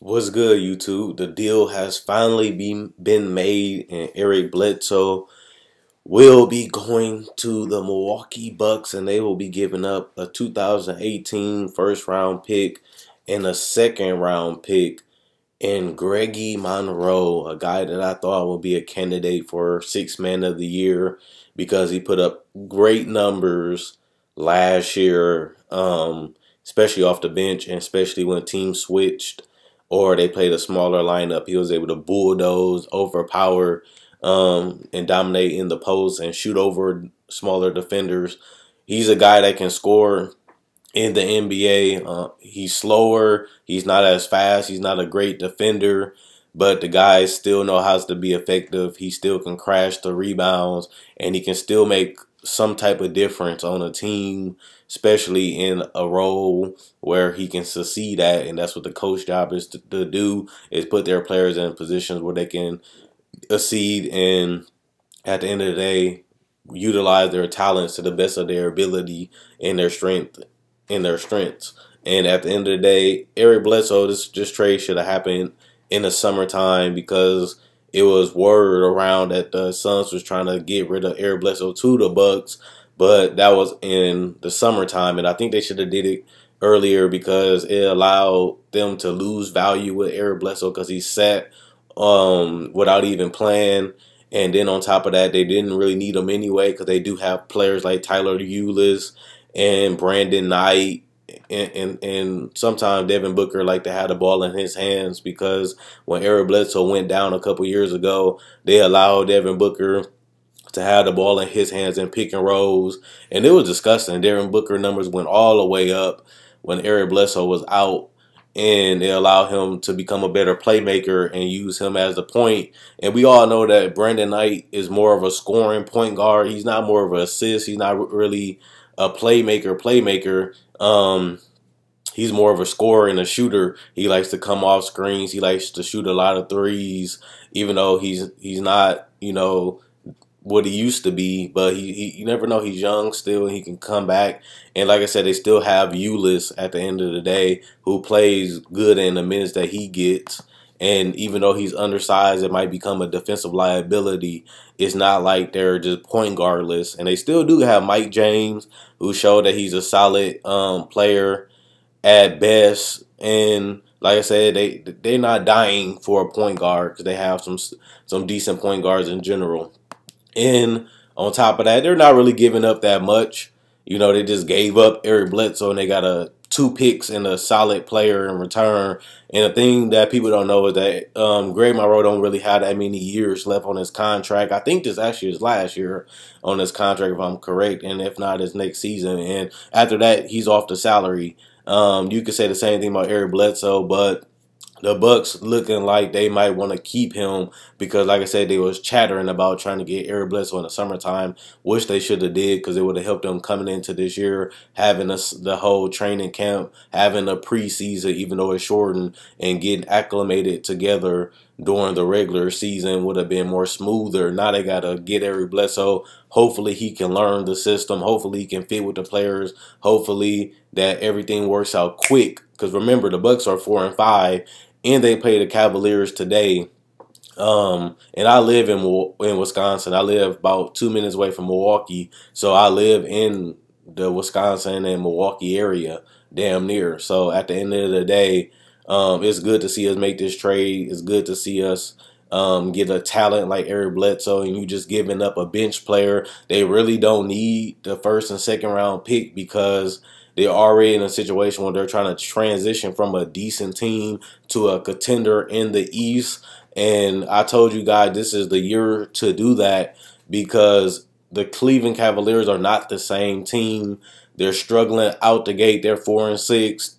What's good, YouTube? The deal has finally been made, and Eric Bledsoe will be going to the Milwaukee Bucks, and they will be giving up a 2018 first-round pick and a second-round pick in Greggy Monroe, a guy that I thought would be a candidate for Sixth Man of the Year because he put up great numbers last year, especially off the bench, and especially when teams switched or they played a smaller lineup. He was able to bulldoze, overpower, and dominate in the post and shoot over smaller defenders. He's a guy that can score in the NBA. He's slower. He's not as fast. He's not a great defender, but the guy still knows how to be effective. He still can crash the rebounds, and he can still make some type of difference on a team, especially in a role where he can succeed at. And that's what the coach job is to do, is put their players in positions where they can succeed and at the end of the day utilize their talents to the best of their ability and their strengths. And at the end of the day, Eric Bledsoe, this trade should have happened in the summertime, because it was word around that the Suns was trying to get rid of Eric Bledsoe to the Bucks, but that was in the summertime, and I think they should have did it earlier because it allowed them to lose value with Eric Bledsoe because he sat without even playing. And then on top of that, they didn't really need him anyway because they do have players like Tyler Ulis and Brandon Knight, and sometimes Devin Booker like to have the ball in his hands, because when Eric Bledsoe went down a couple years ago, they allowed Devin Booker to have the ball in his hands and pick and rolls, and it was disgusting. Devin Booker numbers went all the way up when Eric Bledsoe was out, and it allowed him to become a better playmaker and use him as the point. And we all know that Brandon Knight is more of a scoring point guard. He's not more of an assist. He's not really a playmaker. He's more of a scorer and a shooter. He likes to come off screens. He likes to shoot a lot of threes, even though he's not, what he used to be. But you never know. He's young still, and he can come back. And like I said, they still have Ulis at the end of the day, who plays good in the minutes that he gets. And even though he's undersized, it might become a defensive liability. It's not like they're just point guardless. And they still do have Mike James, who showed that he's a solid player at best. And like I said, they're not dying for a point guard because they have some decent point guards in general. And on top of that, they're not really giving up that much. They just gave up Eric Bledsoe, and they got 2 picks and a solid player in return. And the thing that people don't know is that Greg Monroe don't really have that many years left on his contract. I think this actually is last year on his contract, if I'm correct, and if not, it's next season. And after that, he's off the salary. You could say the same thing about Eric Bledsoe, but the Bucks looking like they might want to keep him because, like I said, they was chattering about trying to get Eric Bledsoe in the summertime, which they should have did because it would have helped them coming into this year, having the whole training camp, having a preseason, even though it's shortened, and getting acclimated together during the regular season would have been more smoother. Now they got to get Eric Bledsoe. Hopefully he can learn the system. Hopefully he can fit with the players. Hopefully that everything works out quick. Because remember, the Bucks are 4-5, and they play the Cavaliers today. And I live in Wisconsin. I live about 2 minutes away from Milwaukee. So I live in the Wisconsin and Milwaukee area, damn near. So at the end of the day, it's good to see us make this trade. It's good to see us get a talent like Eric Bledsoe, and you just giving up a bench player. They really don't need the first and second round pick because they're already in a situation where they're trying to transition from a decent team to a contender in the East. And I told you guys this is the year to do that because the Cleveland Cavaliers are not the same team. They're struggling out the gate. They're 4-6.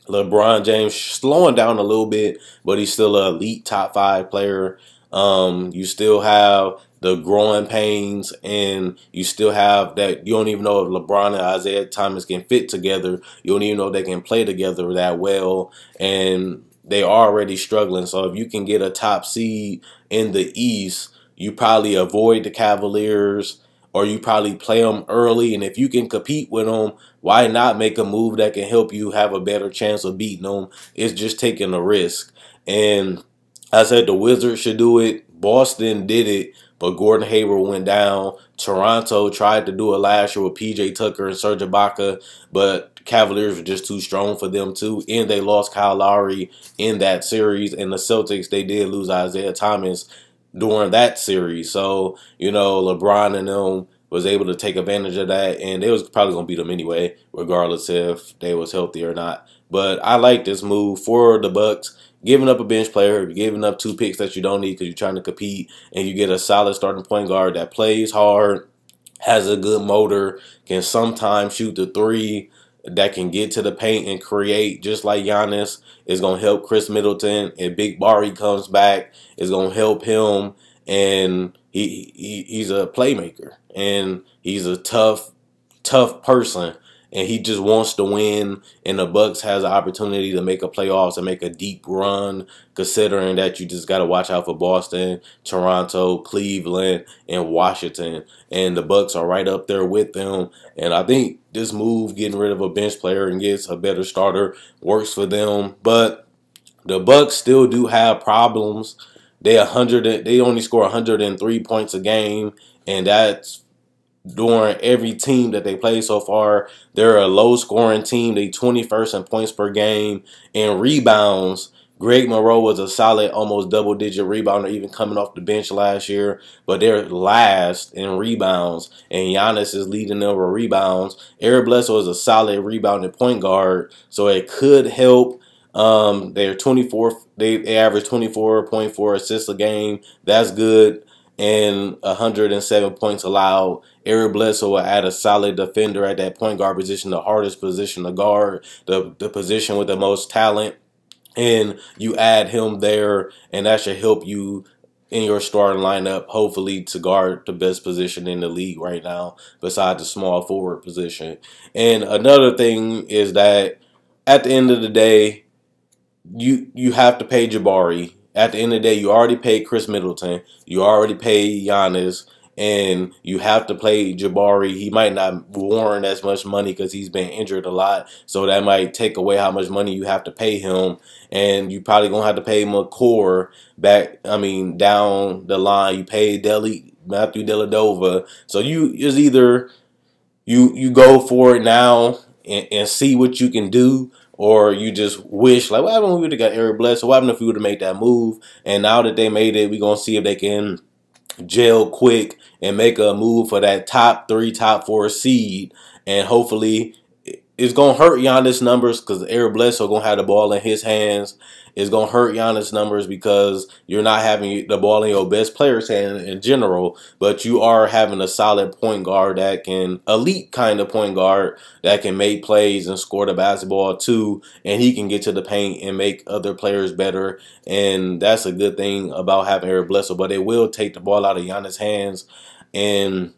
LeBron James slowing down a little bit, but he's still an elite top 5 player. You still have the growing pains, and you still have that you don't even know if LeBron and Isaiah Thomas can fit together. You don't even know if they can play together that well, and they are already struggling. So if you can get a top seed in the East, you probably avoid the Cavaliers, or you probably play them early. And if you can compete with them, why not make a move that can help you have a better chance of beating them? It's just taking a risk. And I said the Wizards should do it. Boston did it, but Gordon Hayward went down. Toronto tried to do it last year with PJ Tucker and Serge Ibaka, but Cavaliers were just too strong for them too, and they lost Kyle Lowry in that series. And the Celtics, they did lose Isaiah Thomas during that series. So, you know, LeBron and them was able to take advantage of that, and they was probably going to beat them anyway, regardless if they was healthy or not. But I like this move for the Bucks. Giving up a bench player, giving up 2 picks that you don't need because you're trying to compete, and you get a solid starting point guard that plays hard, has a good motor, can sometimes shoot the 3, that can get to the paint and create just like Giannis. Is going to help Chris Middleton. If Big Barry comes back, it's going to help him. And he's a playmaker. And he's a tough person. And he just wants to win. And the Bucks has an opportunity to make a playoffs and make a deep run, considering that you just got to watch out for Boston, Toronto, Cleveland, and Washington. And the Bucks are right up there with them. And I think this move, getting rid of a bench player and gets a better starter, works for them. But the Bucks still do have problems. They only score 103 points a game, and that's during every team that they play so far. They're a low-scoring team. They 21st in points per game and rebounds. Greg Monroe was a solid, almost double-digit rebounder, even coming off the bench last year. But they're last in rebounds, and Giannis is leading them with rebounds. Eric Bledsoe is a solid rebounding point guard, so it could help. They're 24th. They average 24.4 assists a game. That's good. And 107 points allowed. Eric Bledsoe will add a solid defender at that point guard position, the hardest position to guard, the position with the most talent. And you add him there, and that should help you in your starting lineup, hopefully, to guard the best position in the league right now, besides the small forward position. And another thing is that at the end of the day, you have to pay Jabari. At the end of the day, you already paid Chris Middleton. You already paid Giannis. And you have to play Jabari. He might not warrant as much money because he's been injured a lot. So that might take away how much money you have to pay him. And you probably going to have to pay McCord back, down the line. You pay Matthew Dellavedova. So it's either you go for it now and see what you can do, or you just wish, like, what happened if we would have got Eric Bledsoe? What happened if we would have made that move? And now that they made it, we're going to see if they can gel quick and make a move for that top 3, top 4 seed. And hopefully it's going to hurt Giannis' numbers because Eric Bledsoe going to have the ball in his hands. It's going to hurt Giannis' numbers because you're not having the ball in your best player's hand in general, but you are having a solid point guard that can, elite kind of point guard that can make plays and score the basketball too, and he can get to the paint and make other players better. And that's a good thing about having Eric Bledsoe, but it will take the ball out of Giannis' hands, and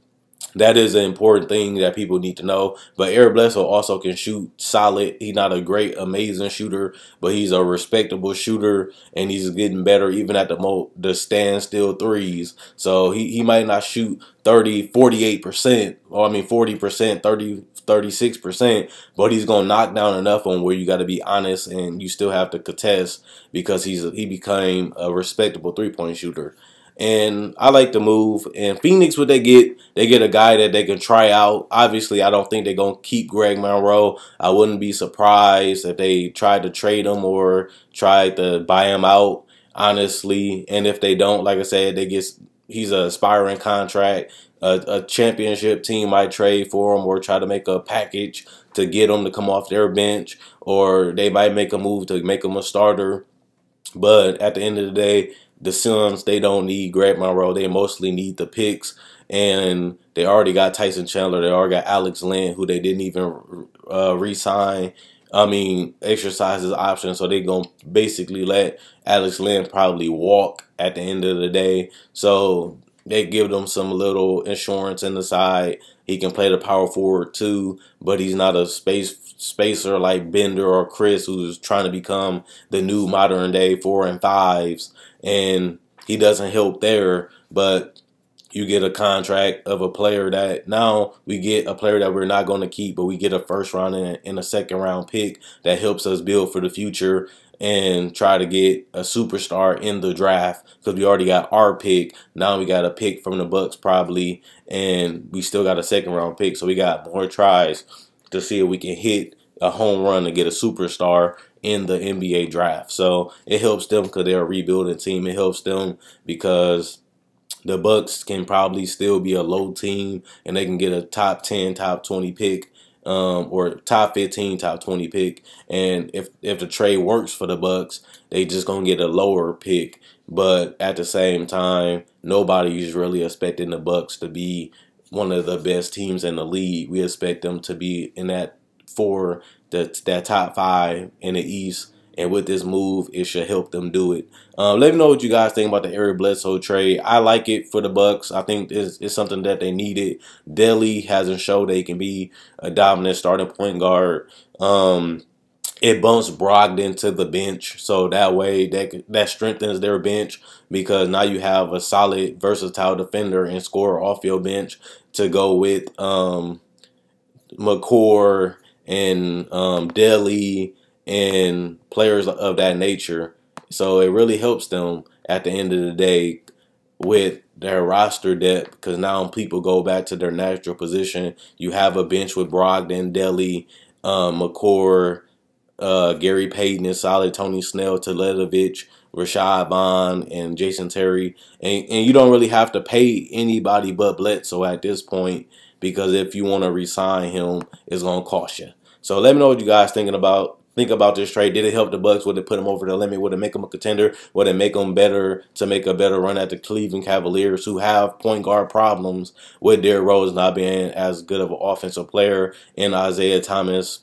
that is an important thing that people need to know. But Eric Bledsoe also can shoot solid. He's not a great, amazing shooter, but he's a respectable shooter, and he's getting better even at the standstill threes. So he might not shoot 48%, or 40%, 36%, but he's going to knock down enough on where you got to be honest and you still have to contest because he became a respectable three-point shooter. And I like the move. And Phoenix, what they get a guy that they can try out. Obviously, I don't think they're going to keep Greg Monroe. I wouldn't be surprised if they tried to trade him or tried to buy him out, honestly. And if they don't, like I said, he's an aspiring contract. A championship team might trade for him or try to make a package to get him to come off their bench, or they might make a move to make him a starter. But at the end of the day, the Suns, they don't need Greg Monroe. They mostly need the picks. And they already got Tyson Chandler. They already got Alex Len, who they didn't even re-sign. Exercise his option. So they're going to basically let Alex Len probably walk at the end of the day. So they give them some little insurance in the side. He can play the power forward too, but he's not a spacer like Bender or Chris, who's trying to become the new modern day 4 and 5s. And he doesn't help there, but you get a contract of a player that now we get a player that we're not going to keep, but we get a first round and a second round pick that helps us build for the future. and try to get a superstar in the draft, because we already got our pick. Now we got a pick from the Bucks probably, and we still got a second round pick. So we got more tries to see if we can hit a home run to get a superstar in the NBA draft. So it helps them because they're a rebuilding team. It helps them because the Bucks can probably still be a low team and they can get a top 10, top 20 pick, or top 15, top 20 pick. And if the trade works for the Bucks, they just gonna get a lower pick. But at the same time, nobody's really expecting the Bucks to be one of the best teams in the league. We expect them to be in that that top 5 in the East. And with this move, it should help them do it. Let me know what you guys think about the Eric Bledsoe trade. I like it for the Bucks. I think it's something that they needed. Delly hasn't showed they can be a dominant starting point guard. It bumps Brogdon to the bench, so that way that strengthens their bench, because now you have a solid, versatile defender and scorer off your bench to go with McCord and Delly and players of that nature. So it really helps them at the end of the day with their roster depth, because now people go back to their natural position. You have a bench with Brogdon, Delly, McCord, Gary Payton is solid, Tony Snell, Teletovic, Rashad Vaughn, and Jason Terry. And you don't really have to pay anybody but Bledsoe at this point, because if you want to re-sign him, it's going to cost you. So let me know what you guys think about this trade. Did it help the Bucks? Would it put them over the limit? Would it make them a contender? Would it make them better to make a better run at the Cleveland Cavaliers, who have point guard problems with Derrick Rose not being as good of an offensive player, and Isaiah Thomas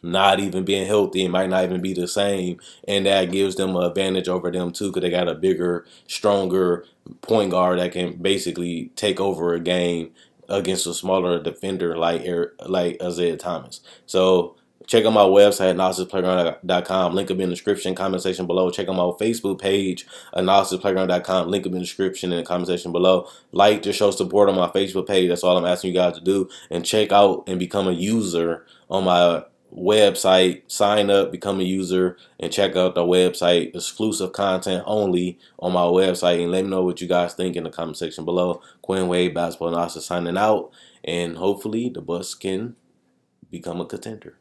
not even being healthy? It might not even be the same, and that gives them an advantage over them too, because they got a bigger, stronger point guard that can basically take over a game against a smaller defender like Isaiah Thomas. So check out my website, analysisplayground.com. Link will be in the description, comment section below. Check out my Facebook page, analysisplayground.com. Link will be in the description and the comment section below. Like to show support on my Facebook page. That's all I'm asking you guys to do. And check out and become a user on my website. Sign up, become a user, and check out the website. Exclusive content only on my website. And let me know what you guys think in the comment section below. Quinn Wade, basketball analysis, signing out. And hopefully the Bucks can become a contender.